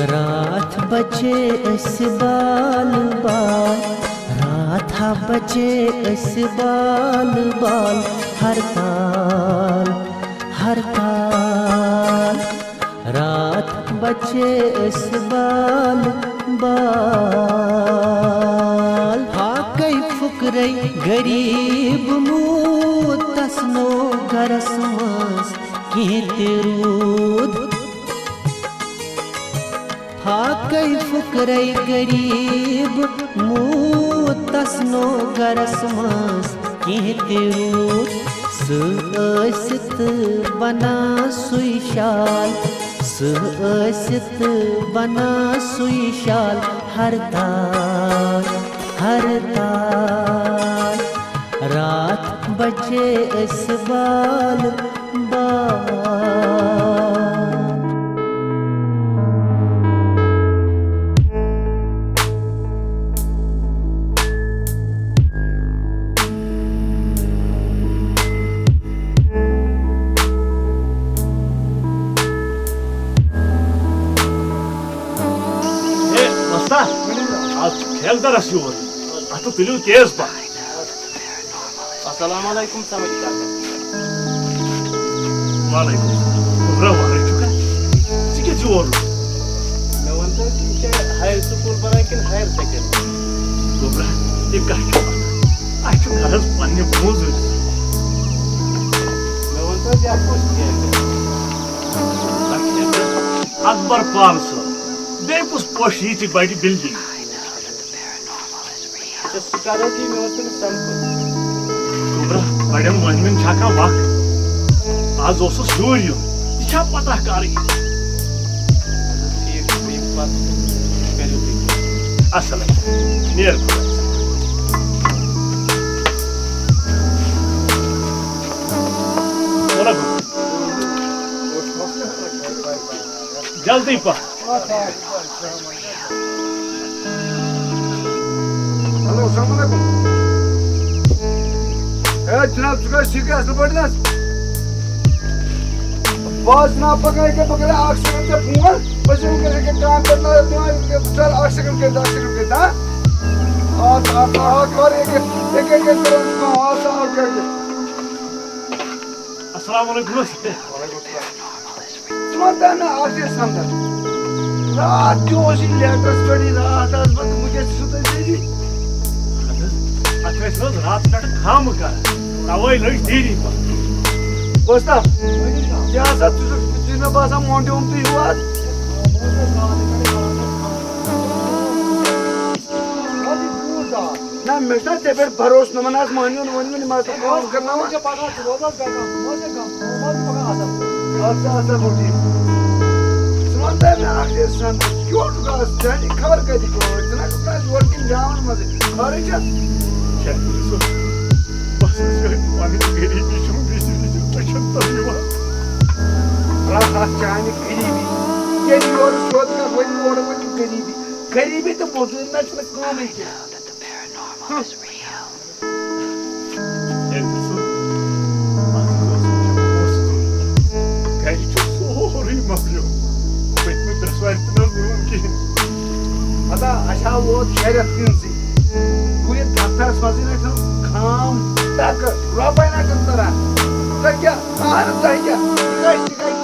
रात बचे अस बाल बाल, रात हा बचे अस बाल बाल, हरताल हरताल। रात बचे अस बाल बाल, हाकै फुकरै गरीब मूद तसनो गरस मस किह ते रूद। हाकै फुकरै गरीब मूद तसनो गरस मस किह ते रूद। स्त बना सुई शाल, स्त बना सुई शाल, हरताल हरताल। रात बचे अस बाल बाल। Eldaras yoğur. Atı tülü kez bak. Assalamu alaikum Samit Kaka. Alaikum. Kubra var çuka. Sike yoğur. मैं वंता कि हायर स्कूल बना कि higher secondary Kubra. Dikkat et. Açı karız panne bozu. मैं वंता कि आपको क्या Akbar Parso. Bepus poşi ti badi building. है security में वंता कि संको Kubra. Badam manmin çaka bak. Az olsa şuuryu. Dikkat patah karı. ठीक ठीक बात करो ठीक Asala. Niye bu? Ora bu. Jaldi pa. Hello अस्सलाम वालेकुम। जनाब चुका ठीक है असल पड़ी ना बस जनाब पकड़े के आग सेकंड से फोन बस उनके के काम करना चल आग सेकंड के 10 सेकंड के था और और एक को और के Assalamu alaikum. तुम्हारा ना आग से समझ रात जो उसी लेटेस्ट पड़ी रात आज बंद मुझे सुते जी Atresiniz rahat bir kam kar. Tavayı lüks değil mi? Bosta क्या सब तुझे पास हम मोंटे उमती हुआ ना मिलता ते फिर भरोस न मनास मानियो न मानियो माता काम करना मुझे पता रोजा का काम मुझे पका आसा बोली समझते ना आगे सन क्यों का जानी खबर कर दी को इतना का वर्किंग जावन मजे अरे क्या Kendisi. Basın bana geri bir şey taşıntıyor. रात चाहने गरीबी ये और सोच का वही और वही गरीबी गरीबी तो मौजूद ना चल काम है क्या Kendisi. Kaç çok sorayım yapıyor. Betme persuadiniz mümkün. अदा अच्छा वो शहर किनसी पूरे धरतास मजे ना तो काम तक रोपाई ना करता रहा क्या आर क्या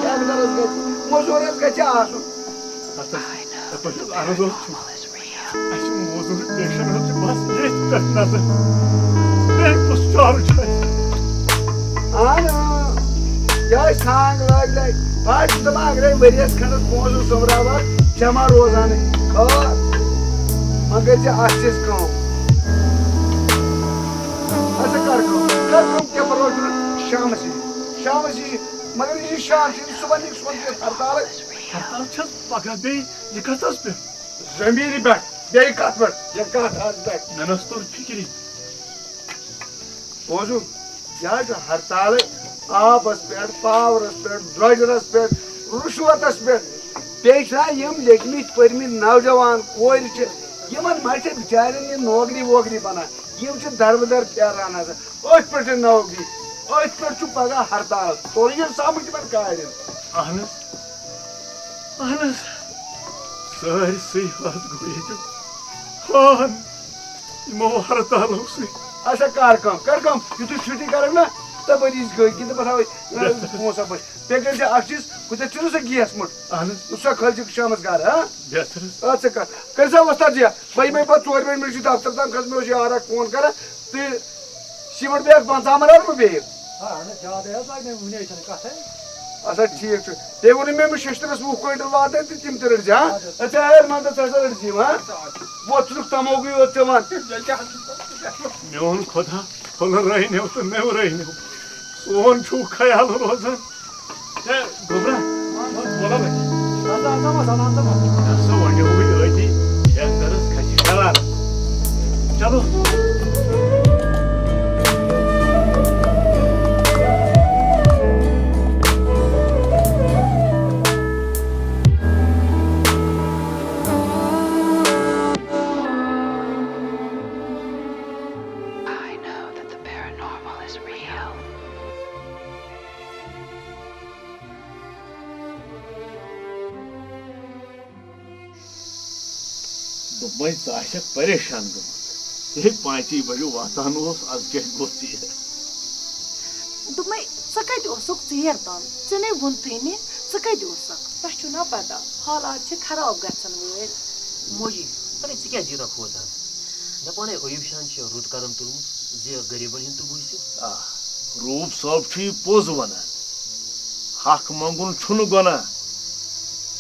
क्या दरस गए मजूरस गए आसो Arada olsun. Aşım bozuluk yaşanıcı bas geçten nasıl? Ne bu soracağız? आना क्या सांग लग जाए आज दिमाग रे वरियस खनस पहुंचो समरावा जमा रोजाने और मगर जे आशीष को ऐसे कर क्या परवाह शाम से मगर ये शाम से सुबह के हड़ताल Tartışacağız fakat bey yıkatacağız bir. जमीनी बैठ यही काट बैठ ये काट आज बैठ Menastor fikri. मौजूद यहाँ जो हड़ताल आपस पे पावरस पे ड्रजरस पे रुश्वतस पे पेशा यम लेखमित परमित नौजवान कोर यमन माचे बिचारे ये नौकरी बना यम छ दरबदर प्यारान आसा ओस पे नौकरी ओस पे छु पगा हड़ताल तो ये समझ पर कायद Ahnes. सारसै हाथ गो ये हान यमो हड़तालों से अच्छा कर कम यु छुट्टी कर ना तब गई कि बता पोसा पे पे कर चीज कुछ चुन सा गैस मुट सो खल शाम घर हाँ बेहतर अच्छा कर सा वस्ता जिया भाई मैं पत 4 मिनट दफ्तर तम खस मे यार फोन कर तो सीमेंट बैग 50 मर बे अच्छा ठीक ते वो मे शिश्तरस 20 क्विंटल वात तिम ते रट हाँ अच्छा यार मान तो रट हाँ वो तमोगु योत मोन खुदा फुल रही तो नव रही सोन छू ख्याल रोजान गोबरा बोला वन अति शेखरस खसी करार चलो दुबई तो परेशान गमत ये 5 बजे वातान आज क्या गो दुमे कत ीर तान ऐ वोनथी नी कत तह पता हालात खराब गन वो मोजी अरे क्या जीरा खोदान दपान अयूब शान रुत कदम तुलमुत गरीबन हिंद तो बुझो रूप साहब पोज वन हक मंगुन गुना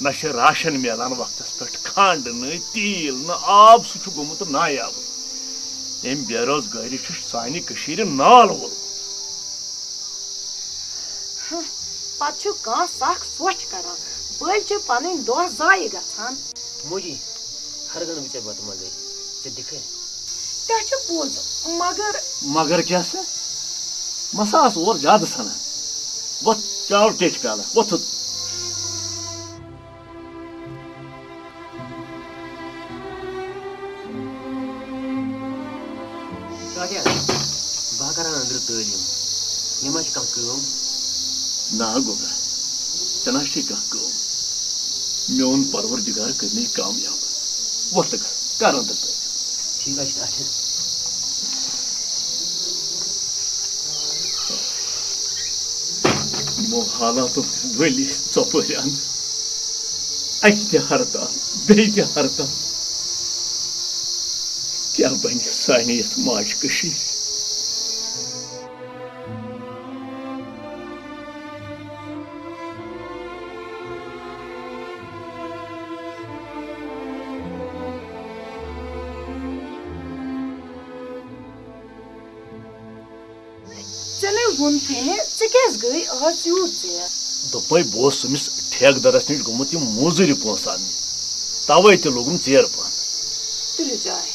न राशन मिलान वक्त पे खंड न तील न आब सह गोमुत नायाब अम बेरोजगारी सानि नाल वोलमुत पे सख सोच कर बल पन दह जाय गन मोजी हर गन बिचार बत मगर ऐ दिख तह पोज मगर मगर क्या मसा और ज्यादा सना वो चाव टेच प्याला वो बह कर अंदर तलीम यह कम ना गोबरा चना कह मोन परवरदिगार कर कामयाब वत कर अंदर ठीक है मो हालात वली चपर अत हड़ताल बे हड़ताल क्या बन सानि यथ माज कशीर गई आज यूत दोपे बह समिस ठेकदारस नश गोमुत मोजूरी पोस आने तवे ते लोगुन चेर पान तुल चाय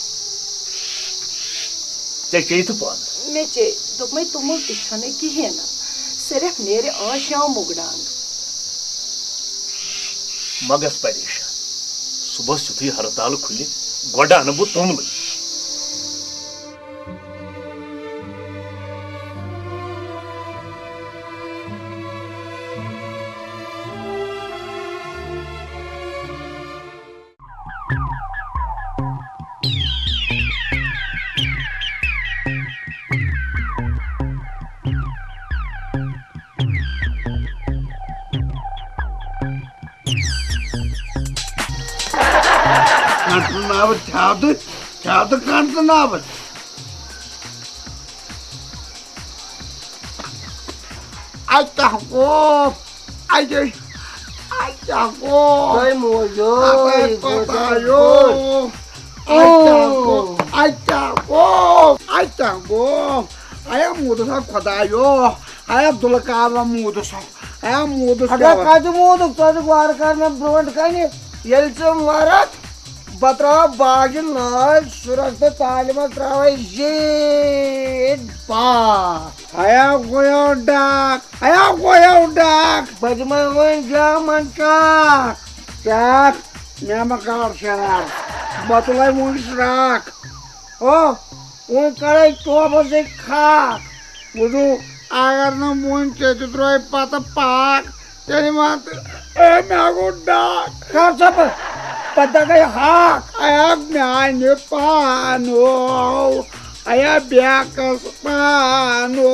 चे चे तो पान मे चे दोपमे तुमुल तिछने कहें सिर्फ नेरे आज शाम मुगडांग मगस परेशान सुबह युथु हड़ताल खुल गोड अन बह तोमल Kantanabad. I can't go. I can't go. I'm I can't go. I am Muda Quadayo. I have Dulacava Mudas. I am Muda. I am Muda. Yelso Marat. Batra bagin na surak te talima trawa jid pa. Aya goyo dak. Bajma goy jaman chak. Chak. Nyama kar sharak. Batulai mun sharak. Oh, un karai tua bose khak. Budu agar na mun chetu troy pata pak. Teri mat. Me ago dak. Kar chapa. पता काय हाक आया म्याने पानो आया ब्याकस पानो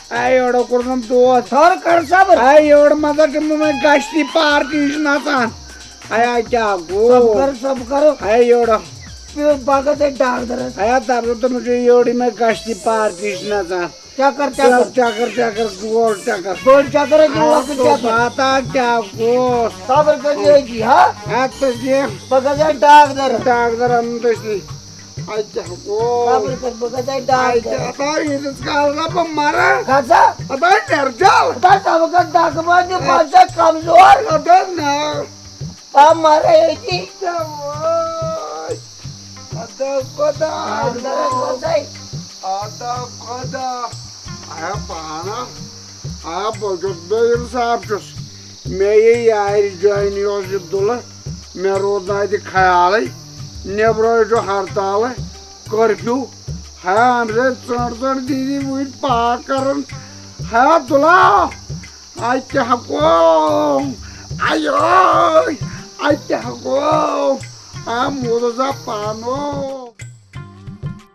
आय एवढं करून तो सर करसा बर आय एवढं माझा मग गाष्टी पार्टी नाचा आया क्या गो सब करो आय एवढं बघत आहे डाग आया तारलो तर म्हणजे एवढी मग गाष्टी पार्टी नाचा चाकर गोल चाकर आता क्या गो साबर कर हा आता जे बघत आहे डाग दर तशी अच्छा गो साबर कर बघत आहे डाग आता इथंच काढला पण मारा खाचा आता नरजाल आता साबर डाग मध्ये माझा कमजोर होता ना आ मारा याची आता कोदा आता कोदा आया पाना आया बजट बेर साहब चुस मैं ये यार जॉइन योज दुला मैं रोज ना दी ख्याल नेब्रो जो हड़ताल कर्फ्यू है हमसे चढ़ दीदी वही पाकरन है दुला आई क्या को आयो आई क्या को आ मोदजा पानो